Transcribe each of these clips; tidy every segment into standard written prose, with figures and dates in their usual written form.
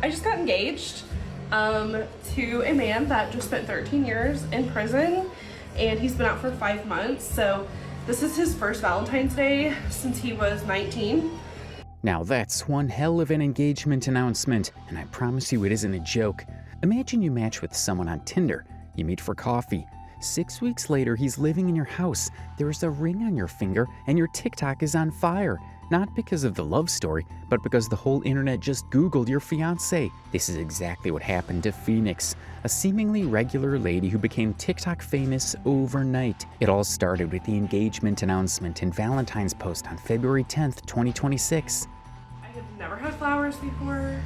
I just got engaged to a man that just spent 13 years in prison, and he's been out for 5 months. So this is his first Valentine's Day since he was 19. Now that's one hell of an engagement announcement, and I promise you it isn't a joke. Imagine you match with someone on Tinder, you meet for coffee. 6 weeks later, he's living in your house, there's a ring on your finger, and your TikTok is on fire. Not because of the love story, but because the whole internet just Googled your fiancé. This is exactly what happened to Phoenix, a seemingly regular lady who became TikTok famous overnight. It all started with the engagement announcement and Valentine's post on February 10th, 2026. I have never had flowers before.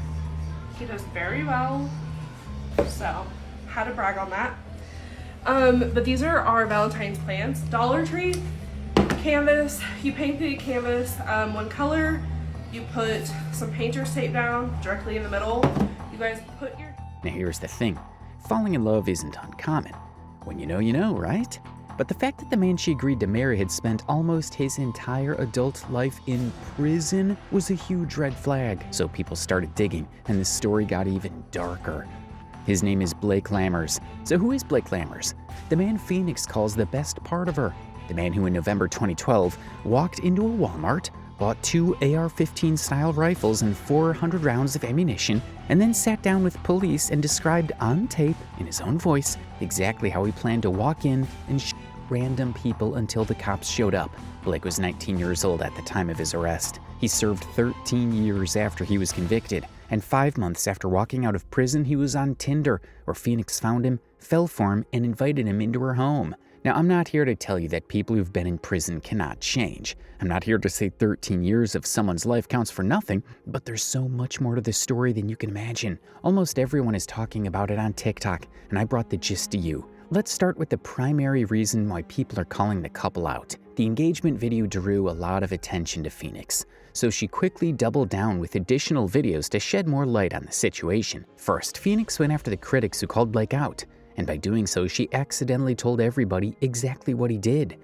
He does very well, so had to brag on that. But these are our Valentine's plants. Dollar Tree canvas. You paint the canvas one color. You put some painter's tape down directly in the middle. You guys put your... Now here's the thing. Falling in love isn't uncommon. When you know, right? But the fact that the man she agreed to marry had spent almost his entire adult life in prison was a huge red flag. So people started digging, and the story got even darker. His name is Blake Lammers. So who is Blake Lammers? The man Phoenix calls the best part of her. The man who in November 2012 walked into a Walmart, bought 2 AR-15 style rifles and 400 rounds of ammunition, and then sat down with police and described on tape, in his own voice, exactly how he planned to walk in and shoot random people until the cops showed up. Blake was 19 years old at the time of his arrest. He served 13 years after he was convicted, and 5 months after walking out of prison, he was on Tinder, where Phoenix found him, fell for him, and invited him into her home. Now, I'm not here to tell you that people who've been in prison cannot change. I'm not here to say 13 years of someone's life counts for nothing, but there's so much more to this story than you can imagine. Almost everyone is talking about it on TikTok, and I brought the gist to you. Let's start with the primary reason why people are calling the couple out. The engagement video drew a lot of attention to Phoenix, so she quickly doubled down with additional videos to shed more light on the situation. First, Phoenix went after the critics who called Blake out, and by doing so, she accidentally told everybody exactly what he did.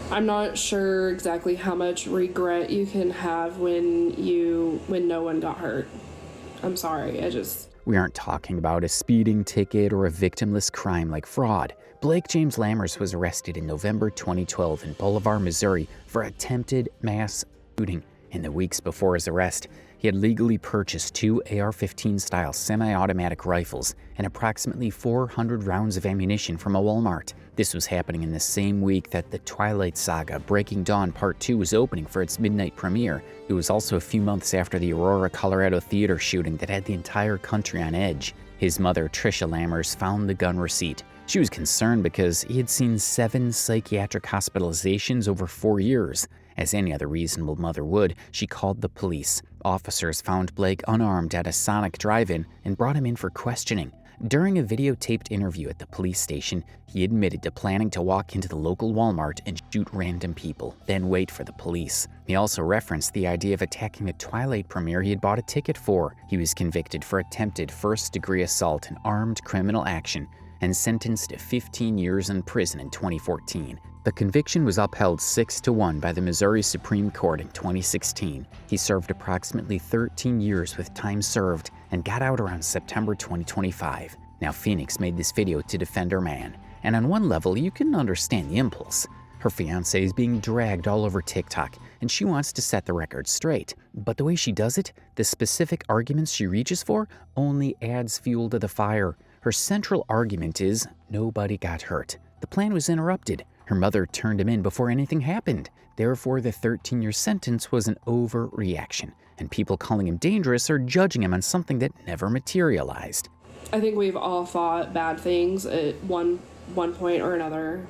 I'm not sure exactly how much regret you can have when no one got hurt. I'm sorry, We aren't talking about a speeding ticket or a victimless crime like fraud. Blake James Lammers was arrested in November 2012 in Bolivar, Missouri for attempted mass shooting. In the weeks before his arrest, he had legally purchased 2 AR-15 style semi-automatic rifles and approximately 400 rounds of ammunition from a Walmart. This was happening in the same week that the Twilight saga Breaking Dawn Part 2 was opening for its midnight premiere. It was also a few months after the Aurora, Colorado theater shooting that had the entire country on edge. His mother, Tricia Lammers, found the gun receipt. She was concerned because he had seen 7 psychiatric hospitalizations over 4 years. As any other reasonable mother would, she called the police. Officers found Blake unarmed at a Sonic drive-in and brought him in for questioning. During a videotaped interview at the police station, he admitted to planning to walk into the local Walmart and shoot random people, then wait for the police. He also referenced the idea of attacking a Twilight premiere he had bought a ticket for. He was convicted for attempted first-degree assault and armed criminal action and sentenced to 15 years in prison in 2014. The conviction was upheld 6-1 by the Missouri Supreme Court in 2016. He served approximately 13 years with time served and got out around September 2025. Now, Phoenix made this video to defend her man, and on one level, you can understand the impulse. Her fiancé is being dragged all over TikTok, and she wants to set the record straight. But the way she does it, the specific arguments she reaches for, only adds fuel to the fire. Her central argument is, nobody got hurt. The plan was interrupted. Her mother turned him in before anything happened. Therefore, the 13-year sentence was an overreaction, and people calling him dangerous are judging him on something that never materialized. I think we've all thought bad things at one point or another.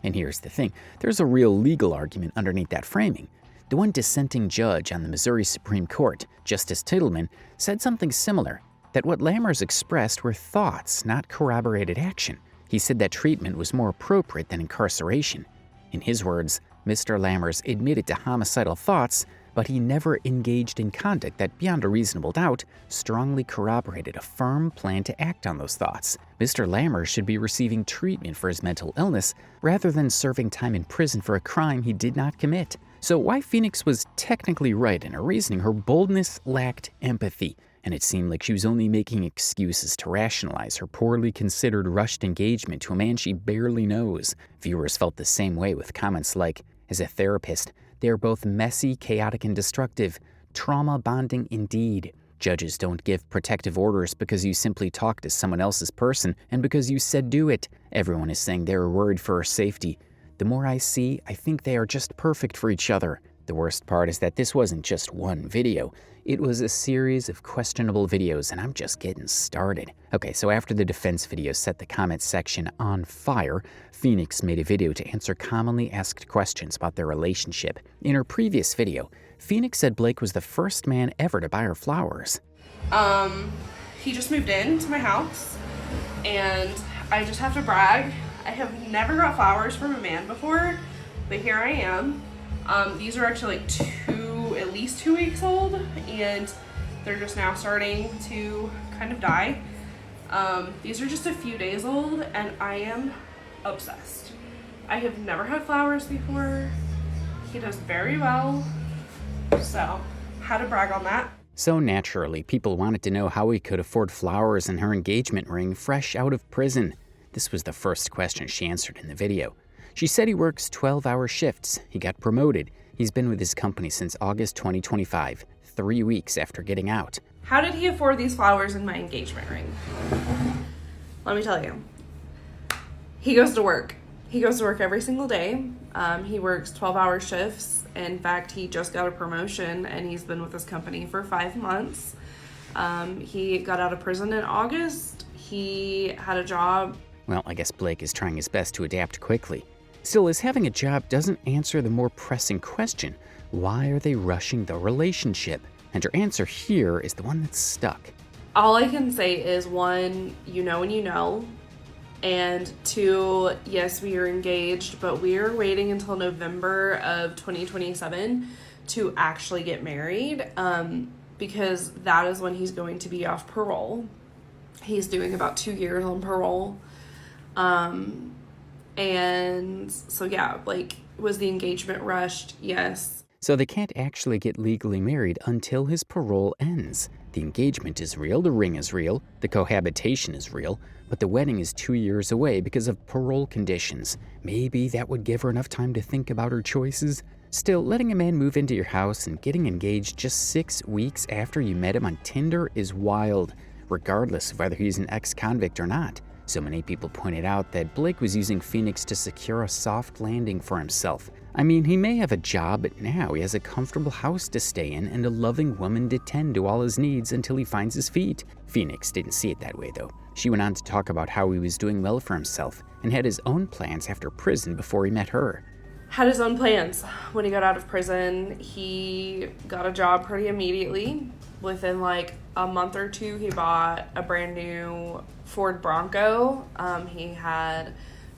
And here's the thing, there's a real legal argument underneath that framing. The one dissenting judge on the Missouri Supreme Court, Justice Tittleman, said something similar, that what Lammers expressed were thoughts, not corroborated action. He said that treatment was more appropriate than incarceration. In his words, Mr. Lammers admitted to homicidal thoughts, but he never engaged in conduct that, beyond a reasonable doubt, strongly corroborated a firm plan to act on those thoughts. Mr. Lammers should be receiving treatment for his mental illness rather than serving time in prison for a crime he did not commit. So while Phoenix was technically right in her reasoning, her boldness lacked empathy. and it seemed like she was only making excuses to rationalize her poorly considered rushed engagement to a man she barely knows. Viewers felt the same way with comments like, "As a therapist, they are both messy, chaotic, and destructive. Trauma bonding indeed. Judges don't give protective orders because you simply talked to someone else's person and because you said do it. Everyone is saying they are worried for her safety. The more I see, I think they are just perfect for each other." The worst part is that this wasn't just one video. It was a series of questionable videos, and I'm just getting started. Okay, so after the defense video set the comment section on fire, Fianc made a video to answer commonly asked questions about their relationship. In her previous video, Fianc said Blake was the first man ever to buy her flowers. He just moved into my house, and I just have to brag, I have never got flowers from a man before, but here I am. These are actually like at least 2 weeks old, and they're just now starting to kind of die. These are just a few days old, and I am obsessed. I have never had flowers before. He does very well, so had to brag on that. So naturally, people wanted to know how he could afford flowers and her engagement ring fresh out of prison. This was the first question she answered in the video. She said he works 12-hour shifts. He got promoted. He's been with his company since August 2025, 3 weeks after getting out. How did he afford these flowers and my engagement ring? Let me tell you. He goes to work. He goes to work every single day. He works 12-hour shifts. In fact, he just got a promotion, and he's been with his company for 5 months. He got out of prison in August. He had a job. Well, I guess Blake is trying his best to adapt quickly. Still, as having a job doesn't answer the more pressing question, why are they rushing the relationship? And her answer here is the one that's stuck. All I can say is, one, you know when you know. And two, yes, we are engaged, but we are waiting until November of 2027 to actually get married, because that is when he's going to be off parole. He's doing about 2 years on parole. And so yeah, like, was the engagement rushed? Yes. So they can't actually get legally married until his parole ends. The engagement is real, the ring is real, the cohabitation is real, but the wedding is 2 years away because of parole conditions. Maybe that would give her enough time to think about her choices. Still, letting a man move into your house and getting engaged just 6 weeks after you met him on Tinder is wild, regardless of whether he's an ex-convict or not. So many people pointed out that Blake was using Fianc to secure a soft landing for himself. I mean, he may have a job, but now he has a comfortable house to stay in and a loving woman to tend to all his needs until he finds his feet. Fianc didn't see it that way, though. She went on to talk about how he was doing well for himself and had his own plans after prison before he met her. Had his own plans. When he got out of prison, he got a job pretty immediately. Within like a month or two, he bought a brand new Ford Bronco. He had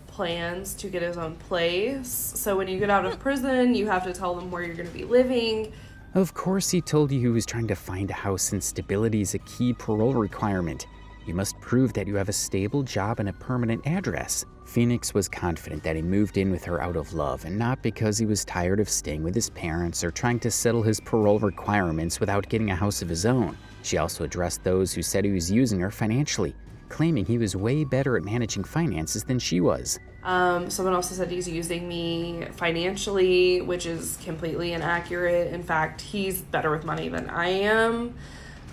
plans to get his own place. So when you get out of prison, you have to tell them where you're going to be living. Of course he told you he was trying to find a house, and stability is a key parole requirement. You must prove that you have a stable job and a permanent address. Fianc was confident that he moved in with her out of love and not because he was tired of staying with his parents or trying to settle his parole requirements without getting a house of his own. She also addressed those who said he was using her financially, claiming he was way better at managing finances than she was. Someone also said he's using me financially, which is completely inaccurate. In fact, he's better with money than I am.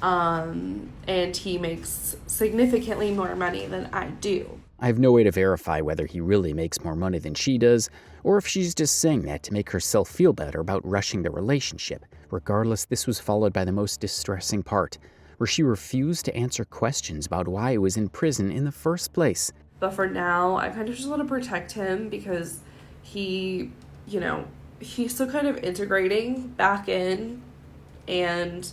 And he makes significantly more money than I do. I have no way to verify whether he really makes more money than she does, or if she's just saying that to make herself feel better about rushing the relationship. Regardless, this was followed by the most distressing part, where she refused to answer questions about why he was in prison in the first place. But for now, I kind of just want to protect him because he, he's still kind of integrating back in, and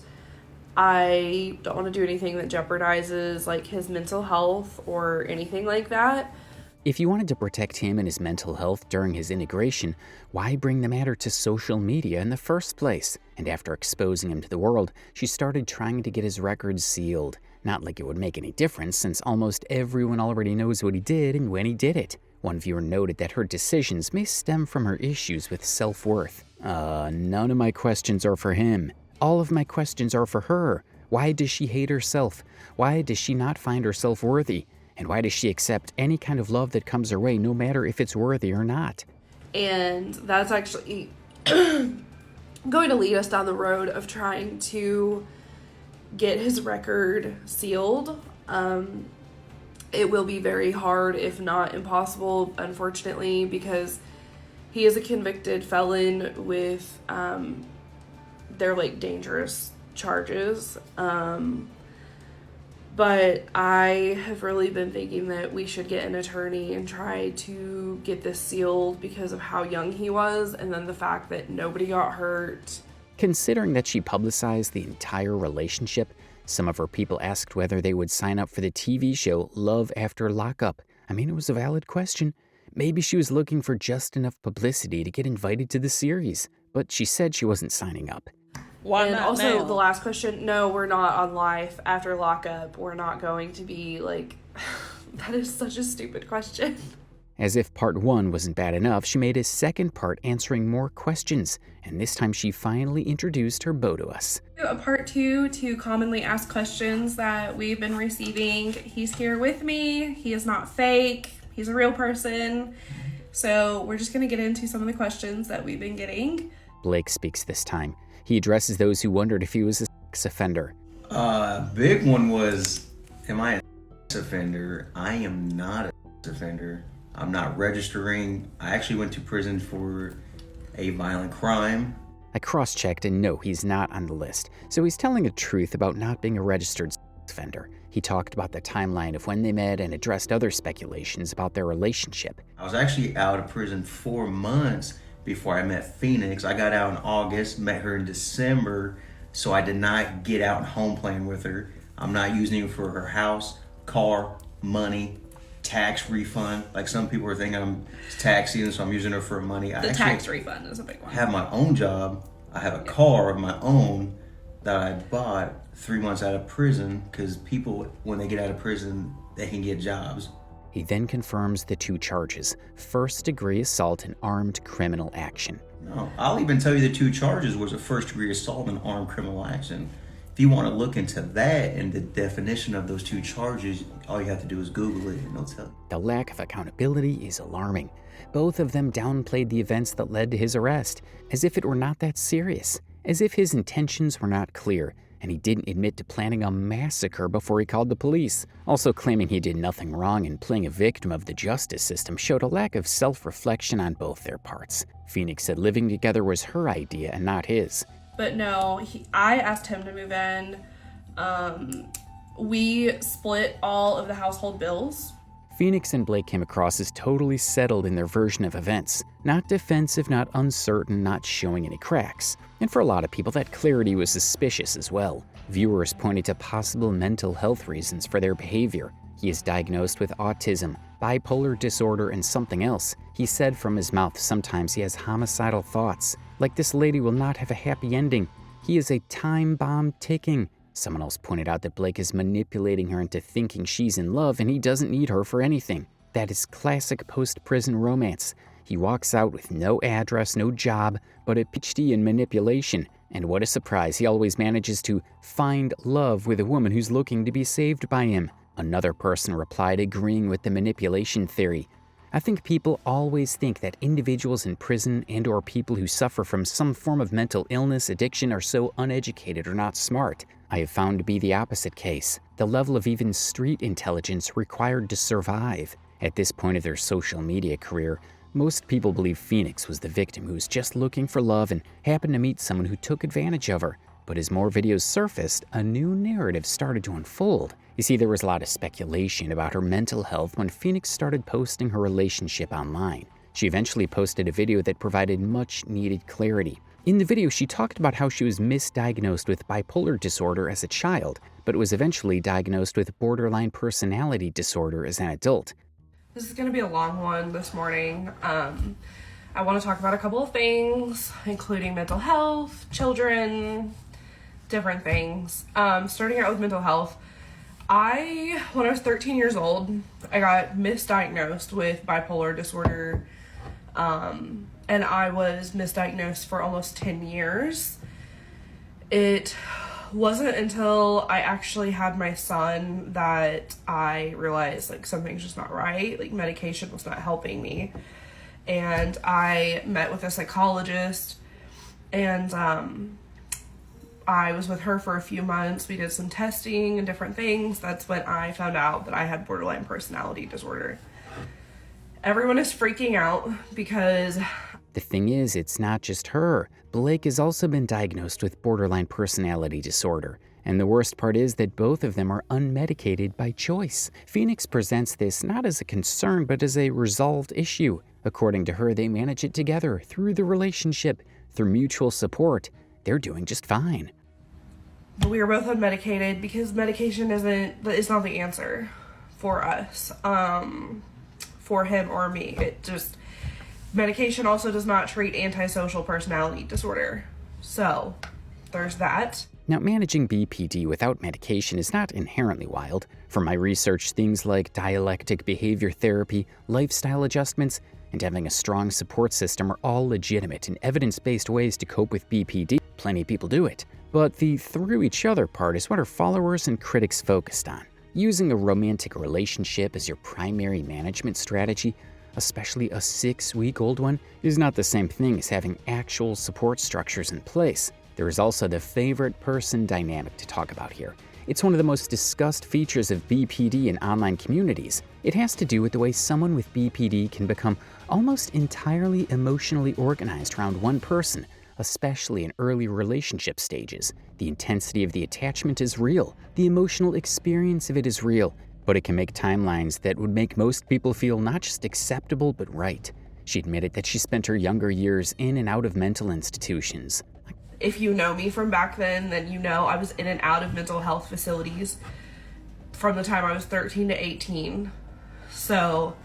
I don't want to do anything that jeopardizes like his mental health or anything like that. If you wanted to protect him and his mental health during his integration, why bring the matter to social media in the first place? And after exposing him to the world, she started trying to get his records sealed. Not like it would make any difference, since almost everyone already knows what he did and when he did it. One viewer noted that her decisions may stem from her issues with self-worth. None of my questions are for him. All of my questions are for her. Why does she hate herself? Why does she not find herself worthy? And why does she accept any kind of love that comes her way, no matter if it's worthy or not? And that's actually going to lead us down the road of trying to get his record sealed. It will be very hard, if not impossible, unfortunately, because he is a convicted felon with they're like dangerous charges. But I have really been thinking that we should get an attorney and try to get this sealed because of how young he was, and then the fact that nobody got hurt. Considering that she publicized the entire relationship, some of her people asked whether they would sign up for the TV show Love After Lockup. I mean, it was a valid question. Maybe she was looking for just enough publicity to get invited to the series, but she said she wasn't signing up. Why and also now? The last question, no, we're not on Life After Lockup. We're not going to be like, that is such a stupid question. As if part 1 wasn't bad enough, she made a second part answering more questions, and this time she finally introduced her beau to us. A part 2 to commonly asked questions that we've been receiving. He's here with me. He is not fake. He's a real person. So we're just going to get into some of the questions that we've been getting. Blake speaks this time. He addresses those who wondered if he was a sex offender. Big one was, am I a sex offender? I am not a sex offender. I'm not registering. I actually went to prison for a violent crime. I cross-checked, and no, he's not on the list. So he's telling the truth about not being a registered sex offender. He talked about the timeline of when they met and addressed other speculations about their relationship. I was actually out of prison 4 months before I met Phoenix. I got out in August, met her in December, so I did not get out and home playing with her. I'm not using it for her house, car, money, tax refund. Like some people are thinking I'm tax season, so I'm using her for money. The tax refund is a big one. I have my own job. I have a car of my own that I bought 3 months out of prison, because people, when they get out of prison, they can get jobs. He then confirms the 2 charges: first-degree assault and armed criminal action. No, I'll even tell you the 2 charges was a first-degree assault and armed criminal action. If you want to look into that and the definition of those 2 charges, all you have to do is Google it and it'll tell you. The lack of accountability is alarming. Both of them downplayed the events that led to his arrest, as if it were not that serious, as if his intentions were not clear, and he didn't admit to planning a massacre before he called the police. Also claiming he did nothing wrong and playing a victim of the justice system showed a lack of self-reflection on both their parts. Phoenix said living together was her idea and not his. But no, I asked him to move in. We split all of the household bills. Phoenix and Blake came across as totally settled in their version of events. Not defensive, not uncertain, not showing any cracks. And for a lot of people, that clarity was suspicious as well. Viewers pointed to possible mental health reasons for their behavior. He is diagnosed with autism, bipolar disorder, and something else. He said from his mouth sometimes he has homicidal thoughts. Like this lady will not have a happy ending. He is a time bomb ticking. Someone else pointed out that Blake is manipulating her into thinking she's in love and he doesn't need her for anything. That is classic post-prison romance. He walks out with no address, no job, but a PhD in manipulation. And what a surprise, he always manages to find love with a woman who's looking to be saved by him. Another person replied, agreeing with the manipulation theory. I think people always think that individuals in prison and/or people who suffer from some form of mental illness, addiction, are so uneducated or not smart. I have found to be the opposite case. The level of even street intelligence required to survive. At this point of their social media career, most people believe Phoenix was the victim who was just looking for love and happened to meet someone who took advantage of her. But as more videos surfaced, a new narrative started to unfold. You see, there was a lot of speculation about her mental health when Phoenix started posting her relationship online. She eventually posted a video that provided much needed clarity. In the video, she talked about how she was misdiagnosed with bipolar disorder as a child, but was eventually diagnosed with borderline personality disorder as an adult. This is going to be a long one this morning. I want to talk about a couple of things, including mental health, children, different things. Starting out with mental health, when I was 13 years old, I got misdiagnosed with bipolar disorder, and I was misdiagnosed for almost 10 years. It wasn't until I actually had my son that I realized like something's just not right. Like medication was not helping me. And I met with a psychologist, and I was with her for a few months. We did some testing and different things. That's when I found out that I had borderline personality disorder. Everyone is freaking out because... The thing is, it's not just her. Blake has also been diagnosed with borderline personality disorder. And the worst part is that both of them are unmedicated by choice. Fianc presents this not as a concern, but as a resolved issue. According to her, they manage it together through the relationship, through mutual support. They're doing just fine. We are both unmedicated because medication is not the answer for us, for him or me. Medication also does not treat antisocial personality disorder. So, there's that. Now, managing BPD without medication is not inherently wild. From my research, things like dialectic behavior therapy, lifestyle adjustments, and having a strong support system are all legitimate and evidence-based ways to cope with BPD. Plenty of people do it. But the through each other part is what our followers and critics focused on. Using a romantic relationship as your primary management strategy, especially a 6-week-old one, is not the same thing as having actual support structures in place. There is also the favorite person dynamic to talk about here. It's one of the most discussed features of BPD in online communities. It has to do with the way someone with BPD can become almost entirely emotionally organized around one person, especially in early relationship stages. The intensity of the attachment is real. The emotional experience of it is real. But it can make timelines that would make most people feel not just acceptable, but right. She admitted that she spent her younger years in and out of mental institutions. If you know me from back then you know I was in and out of mental health facilities from the time I was 13 to 18. So,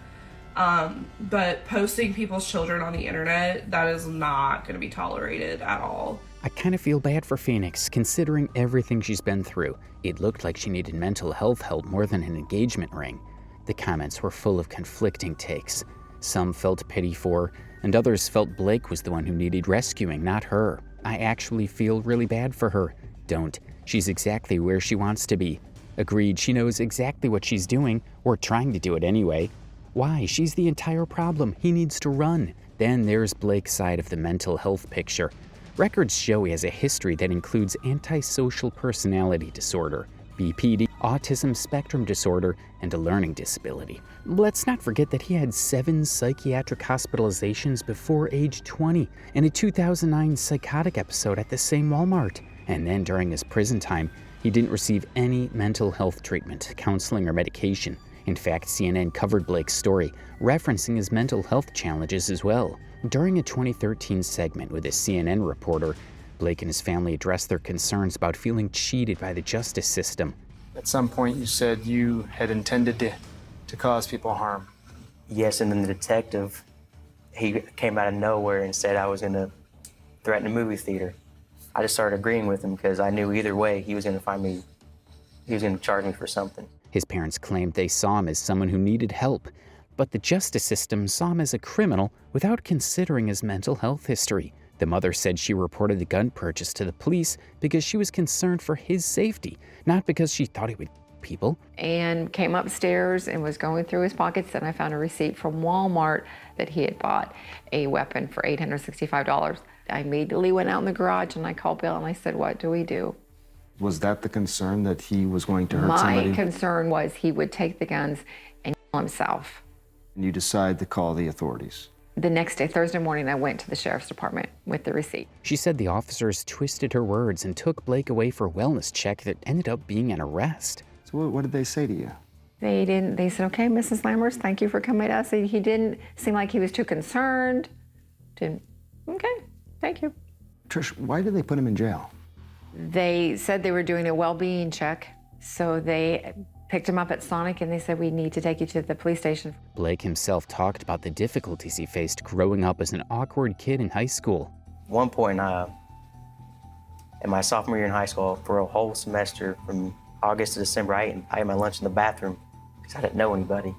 but posting people's children on the internet, that is not going to be tolerated at all. I kind of feel bad for Fianc, considering everything she's been through. It looked like she needed mental health help more than an engagement ring. The comments were full of conflicting takes. Some felt pity for her, and others felt Blake was the one who needed rescuing, not her. I actually feel really bad for her. Don't. She's exactly where she wants to be. Agreed, she knows exactly what she's doing, or trying to do it anyway. Why? She's the entire problem. He needs to run. Then there's Blake's side of the mental health picture. Records show he has a history that includes antisocial personality disorder, BPD, autism spectrum disorder, and a learning disability. Let's not forget that he had 7 psychiatric hospitalizations before age 20 and a 2009 psychotic episode at the same Walmart. And then during his prison time, he didn't receive any mental health treatment, counseling, or medication. In fact, CNN covered Blake's story, referencing his mental health challenges as well. During a 2013 segment with a CNN reporter, Blake and his family addressed their concerns about feeling cheated by the justice system. At some point, you said you had intended to cause people harm. Yes, and then the detective, he came out of nowhere and said I was going to threaten a movie theater. I just started agreeing with him because I knew either way he was going to find me, he was going to charge me for something. His parents claimed they saw him as someone who needed help, but the justice system saw him as a criminal without considering his mental health history. The mother said she reported the gun purchase to the police because she was concerned for his safety, not because she thought he would people. And came upstairs and was going through his pockets, and I found a receipt from Walmart that he had bought a weapon for $865. I immediately went out in the garage and I called Bill and I said, what do we do? Was that the concern, that he was going to hurt somebody? My concern was he would take the guns and kill himself. And you decide to call the authorities? The next day, Thursday morning, I went to the sheriff's department with the receipt. She said the officers twisted her words and took Blake away for a wellness check that ended up being an arrest. So what did they say to you? They said, okay, Mrs. Lammers, thank you for coming to us. He didn't seem like he was too concerned. Okay, thank you. Trish, why did they put him in jail? They said they were doing a well-being check, so they picked him up at Sonic and they said, we need to take you to the police station. Blake himself talked about the difficulties he faced growing up as an awkward kid in high school. At one point, in my sophomore year in high school, for a whole semester, from August to December, I ate my lunch in the bathroom because I didn't know anybody.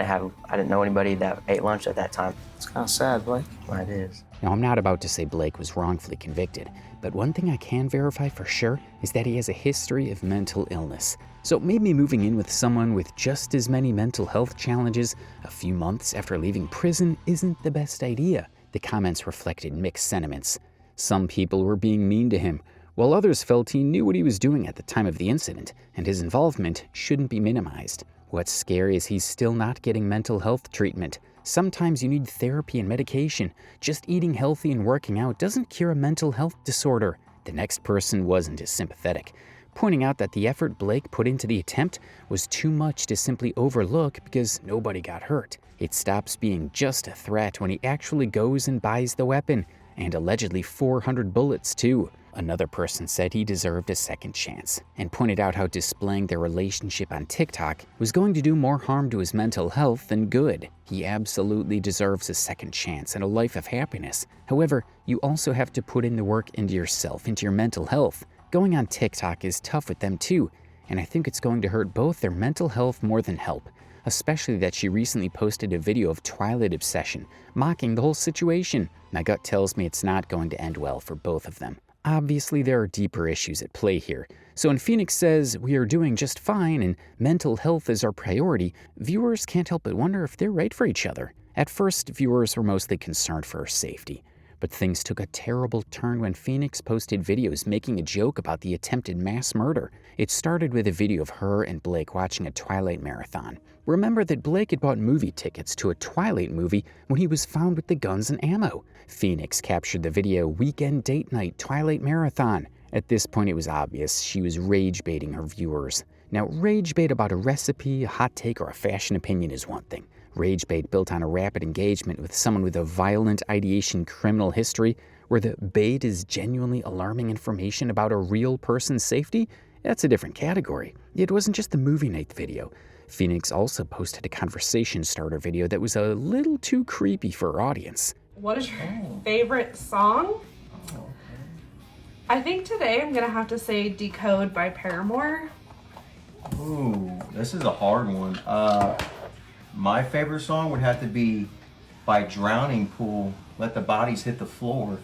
I didn't know anybody that ate lunch at that time. It's kind of sad, Blake. Well, it is. Now, I'm not about to say Blake was wrongfully convicted, but one thing I can verify for sure is that he has a history of mental illness. So maybe moving in with someone with just as many mental health challenges a few months after leaving prison isn't the best idea. The comments reflected mixed sentiments. Some people were being mean to him, while others felt he knew what he was doing at the time of the incident, and his involvement shouldn't be minimized. What's scary is he's still not getting mental health treatment. Sometimes you need therapy and medication. Just eating healthy and working out doesn't cure a mental health disorder. The next person wasn't as sympathetic, pointing out that the effort Blake put into the attempt was too much to simply overlook because nobody got hurt. It stops being just a threat when he actually goes and buys the weapon, and allegedly 400 bullets too. Another person said he deserved a second chance and pointed out how displaying their relationship on TikTok was going to do more harm to his mental health than good. He absolutely deserves a second chance and a life of happiness. However, you also have to put in the work into yourself, into your mental health. Going on TikTok is tough with them too, and I think it's going to hurt both their mental health more than help. Especially that she recently posted a video of Twilight obsession, mocking the whole situation. My gut tells me it's not going to end well for both of them. Obviously, there are deeper issues at play here. So when Fianc says we are doing just fine and mental health is our priority, viewers can't help but wonder if they're right for each other. At first, viewers were mostly concerned for her safety. But things took a terrible turn when Fianc posted videos making a joke about the attempted mass murder. It started with a video of her and Blake watching a Twilight marathon. Remember that Blake had bought movie tickets to a Twilight movie when he was found with the guns and ammo. Fianc captured the video Weekend Date Night Twilight Marathon. At this point, it was obvious she was rage baiting her viewers. Now, rage bait about a recipe, a hot take, or a fashion opinion is one thing. Rage bait built on a rapid engagement with someone with a violent ideation criminal history, where the bait is genuinely alarming information about a real person's safety, that's a different category. It wasn't just the movie night video. Fianc also posted a conversation starter video that was a little too creepy for her audience. What is your favorite song? I think today I'm gonna have to say Decode by Paramore. Ooh, this is a hard one. My favorite song would have to be by Drowning Pool, Let the Bodies Hit the Floor.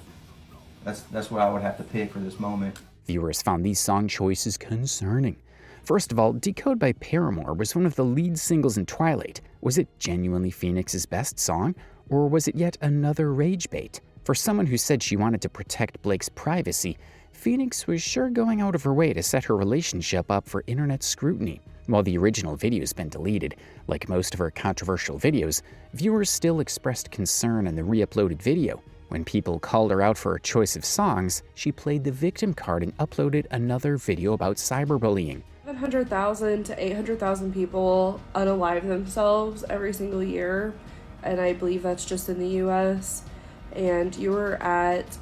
That's what I would have to pick for this moment. Viewers found these song choices concerning. First of all, Decode by Paramore was one of the lead singles in Twilight. Was it genuinely Fianc's best song, or was it yet another rage bait? For someone who said she wanted to protect Blake's privacy, Fianc was sure going out of her way to set her relationship up for internet scrutiny. While the original video has been deleted, like most of her controversial videos, viewers still expressed concern in the re-uploaded video. When people called her out for her choice of songs, she played the victim card and uploaded another video about cyberbullying. 700,000 to 800,000 people unalive themselves every single year, and I believe that's just in the US. And you were at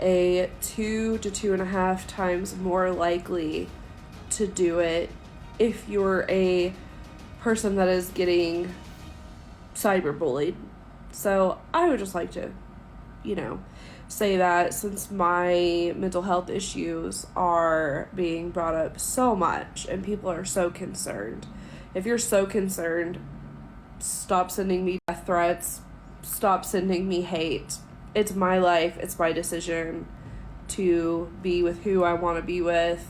a 2 to 2.5 times more likely to do it if you're a person that is getting cyberbullied. So I would just like to, say that since my mental health issues are being brought up so much and people are so concerned, if you're so concerned, stop sending me death threats, stop sending me hate. It's my life, it's my decision to be with who I want to be with.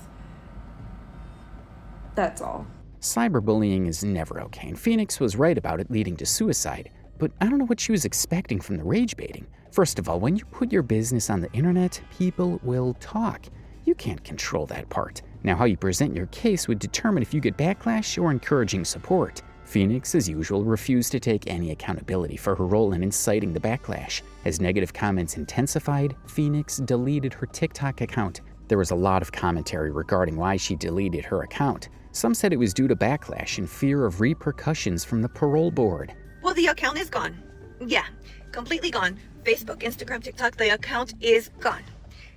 That's all. Cyberbullying is never okay, and Fianc was right about it leading to suicide. But I don't know what she was expecting from the rage baiting. First of all, when you put your business on the internet, people will talk. You can't control that part. Now, how you present your case would determine if you get backlash or encouraging support. Fianc, as usual, refused to take any accountability for her role in inciting the backlash. As negative comments intensified, Fianc deleted her TikTok account. There was a lot of commentary regarding why she deleted her account. Some said it was due to backlash and fear of repercussions from the parole board. Well, the account is gone. Yeah, completely gone. Facebook, Instagram, TikTok, the account is gone.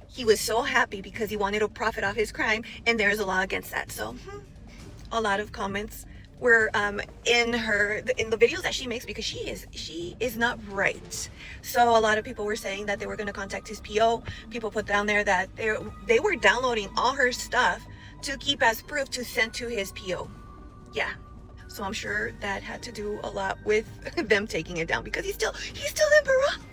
He was so happy because he wanted to profit off his crime, and there's a law against that. So, a lot of comments were in the videos that she makes, because she is not right. So a lot of people were saying that they were going to contact his PO. People put down there that they were downloading all her stuff to keep as proof to send to his PO. Yeah. So I'm sure that had to do a lot with them taking it down, because he's still emperor.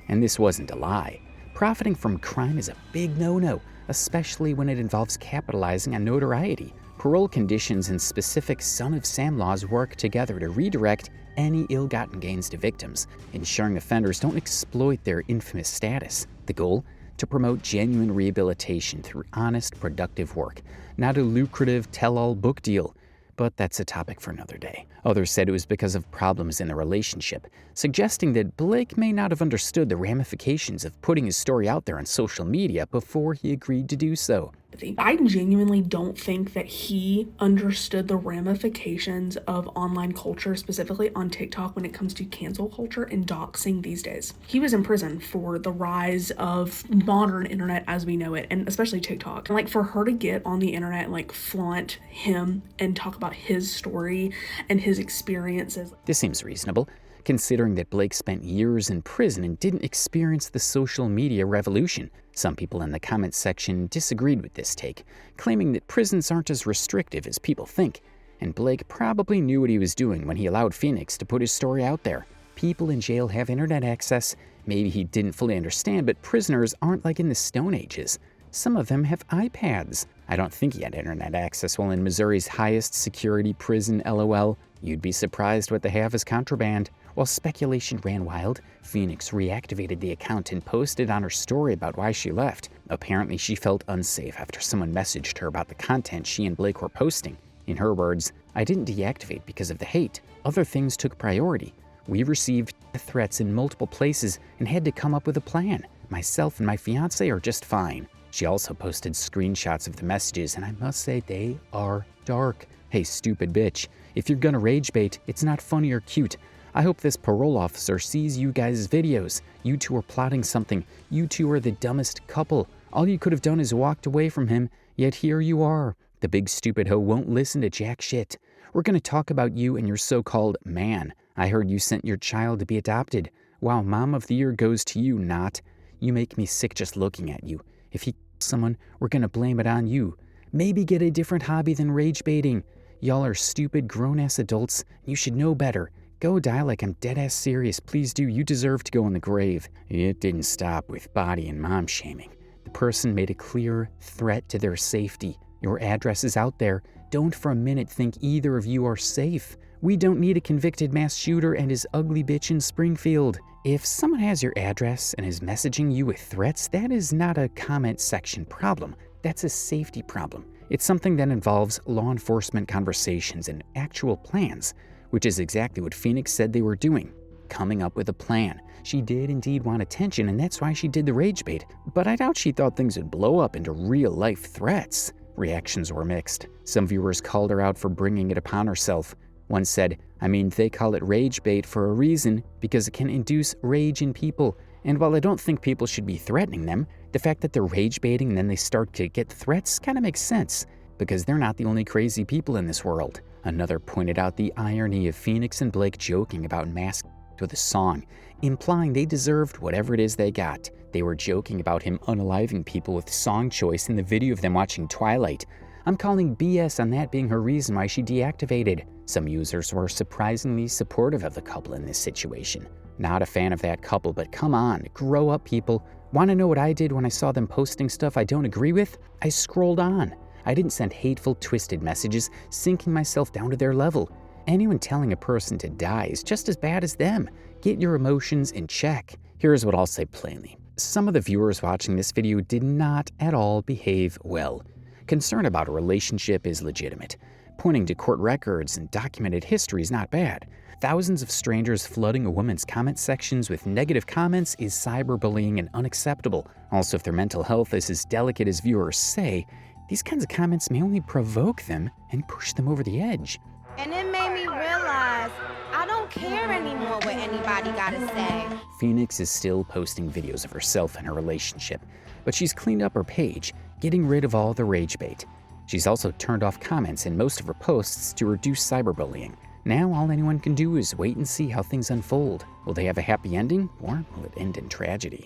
And this wasn't a lie. Profiting from crime is a big no-no, especially when it involves capitalizing on notoriety. Parole conditions and specific Son of Sam laws work together to redirect any ill-gotten gains to victims, ensuring offenders don't exploit their infamous status. The goal? To promote genuine rehabilitation through honest, productive work, not a lucrative tell-all book deal. But that's a topic for another day. Others said it was because of problems in the relationship, suggesting that Blake may not have understood the ramifications of putting his story out there on social media before he agreed to do so. I genuinely don't think that he understood the ramifications of online culture, specifically on TikTok, when it comes to cancel culture and doxing these days. He was in prison for the rise of modern internet as we know it, and especially TikTok. And for her to get on the internet and flaunt him and talk about his story and his experiences. This seems reasonable, considering that Blake spent years in prison and didn't experience the social media revolution. Some people in the comments section disagreed with this take, claiming that prisons aren't as restrictive as people think, and Blake probably knew what he was doing when he allowed Fianc to put his story out there. People in jail have internet access. Maybe he didn't fully understand, but prisoners aren't like in the Stone Ages. Some of them have iPads. I don't think he had internet access while in Missouri's highest security prison, LOL. You'd be surprised what they have as contraband. While speculation ran wild, Fianc reactivated the account and posted on her story about why she left. Apparently, she felt unsafe after someone messaged her about the content she and Blake were posting. In her words, "I didn't deactivate because of the hate. Other things took priority. We received threats in multiple places and had to come up with a plan. Myself and my fiancé are just fine." She also posted screenshots of the messages, and I must say they are dark. Hey, stupid bitch. If you're gonna rage bait, it's not funny or cute. I hope this parole officer sees you guys' videos. You two are plotting something. You two are the dumbest couple. All you could have done is walked away from him, yet here you are. The big stupid hoe won't listen to jack shit. We're gonna talk about you and your so-called man. I heard you sent your child to be adopted. Wow, Mom of the Year goes to you, not. You make me sick just looking at you. If he kills someone, we're gonna blame it on you. Maybe get a different hobby than rage baiting. Y'all are stupid grown-ass adults. You should know better. Go die like I'm dead-ass serious. Please do. You deserve to go in the grave. It didn't stop with body and mom shaming. The person made a clear threat to their safety. Your address is out there. Don't for a minute think either of you are safe. We don't need a convicted mass shooter and his ugly bitch in Springfield. If someone has your address and is messaging you with threats, that is not a comment section problem. That's a safety problem. It's something that involves law enforcement conversations and actual plans, which is exactly what Fianc said they were doing, coming up with a plan. She did indeed want attention, and that's why she did the rage bait, but I doubt she thought things would blow up into real-life threats. Reactions were mixed. Some viewers called her out for bringing it upon herself. One said, "I mean, they call it rage bait for a reason, because it can induce rage in people. And while I don't think people should be threatening them, the fact that they're rage baiting and then they start to get threats kind of makes sense, because they're not the only crazy people in this world." Another pointed out the irony of Fianc and Blake joking about mask with a song, implying they deserved whatever it is they got. They were joking about him unaliving people with song choice in the video of them watching Twilight. I'm calling BS on that being her reason why she deactivated. Some users were surprisingly supportive of the couple in this situation. Not a fan of that couple, but come on, grow up, people. Want to know what I did when I saw them posting stuff I don't agree with? I scrolled on. I didn't send hateful, twisted messages, sinking myself down to their level. Anyone telling a person to die is just as bad as them. Get your emotions in check. Here's what I'll say plainly. Some of the viewers watching this video did not at all behave well. Concern about a relationship is legitimate. Pointing to court records and documented history is not bad. Thousands of strangers flooding a woman's comment sections with negative comments is cyberbullying and unacceptable. Also, if their mental health is as delicate as viewers say, these kinds of comments may only provoke them and push them over the edge. And it made me realize I don't care anymore what anybody gotta say. Fianc is still posting videos of herself and her relationship, but she's cleaned up her page, getting rid of all the rage bait. She's also turned off comments in most of her posts to reduce cyberbullying. Now all anyone can do is wait and see how things unfold. Will they have a happy ending, or will it end in tragedy?